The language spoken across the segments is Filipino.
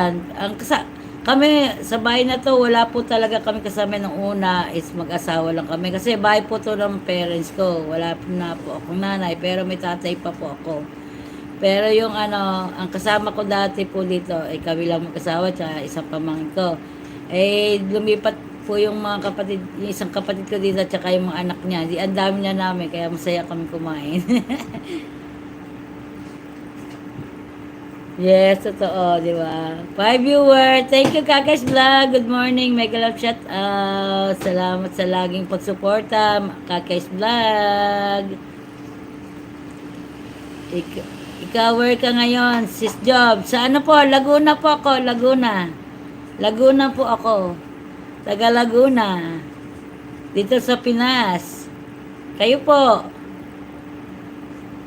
Ang kami sa bahay na to, wala po talaga kami kasama nung una is mag-asawa lang kami. Kasi bahay po to ng parents ko. Wala po na po akong nanay, pero may tatay pa po ako. Pero yung ang kasama ko dati po dito, ay kami lang mag-asawa, tsaka isang pamangkin ko. Eh, lumipat po yung mga kapatid, yung isang kapatid ko dito, tsaka yung mga anak niya. Di, ang dami na namin, kaya masaya kami kumain. Yes, totoo, di ba? 5 viewer. Thank you, Kakas Vlog. Good morning. Mega love shout out. Salamat sa laging pagsuporta, Kakas Vlog. Ik ikaw, where ka ngayon? Sis Job. Sa ano po? Laguna po ako. Laguna. Laguna po ako. Taga Laguna. Dito sa Pinas. Kayo po.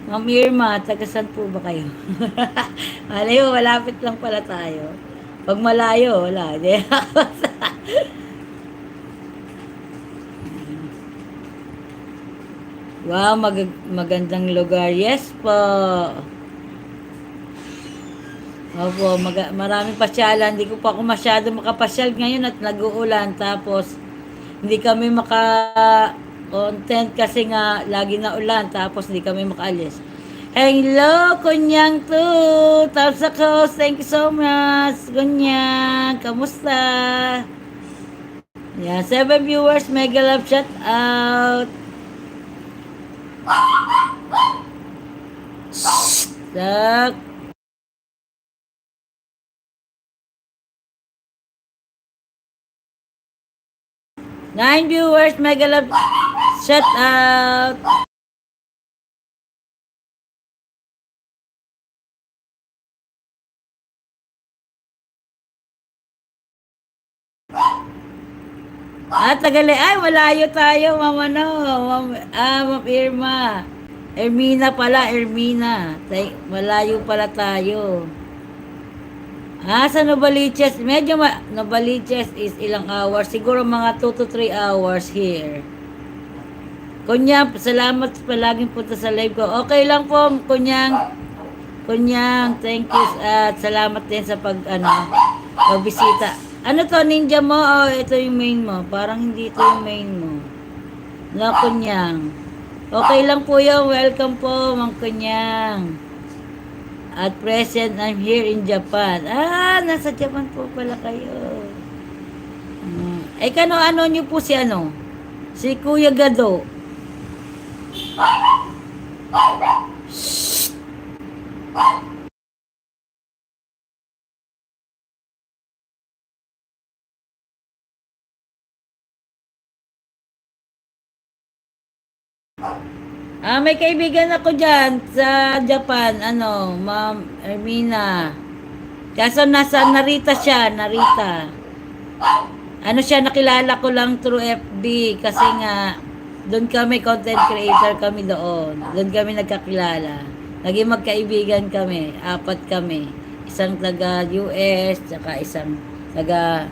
Ma'am Irma, taga saan po ba kayo? Malayo, malapit lang pala tayo. Pag malayo, wala. Di. Wow, magandang lugar. Yes po. Opo, maraming pasyalan. Hindi ko pa ako masyado makapasyal ngayon at nag-uulan. Tapos, hindi kami maka-content kasi nga lagi na ulan. Tapos, hindi kami makaalis. Hello, Kunyang to. Tapos ako, thank you so much. Kunyang, kamusta? Yeah, 7 viewers, mega love shout out. Sak. 9 viewers, mega love shout out. Tagali. Ay, malayo tayo, mama no. Ma'am Irma. Ermina pala, Ermina. Malayo pala tayo. Sa Novaliches, medyo Novaliches is ilang hours. Siguro mga 2 to 3 hours here. Kunyang, salamat palaging punta sa live ko. Okay lang po, Kunyang. Kunyang, thank you. At salamat din sa pagbisita. Ano to, ninja mo? O ito yung main mo? Parang hindi ito yung main mo. No, Kunyang. Okay lang po yun. Welcome po, Mang Kunyang. At present, I'm here in Japan. Nasa Japan po pala kayo. Ano nyo po si Si Kuya Gado. May kaibigan ako dyan sa Japan, Ma'am Ermina. Kaso nasa Narita siya, Narita. Nakilala ko lang through FB kasi nga, doon kami, content creator kami doon. Doon kami nagkakilala. Naging magkaibigan kami, 4 kami. Isang taga US, tsaka isang taga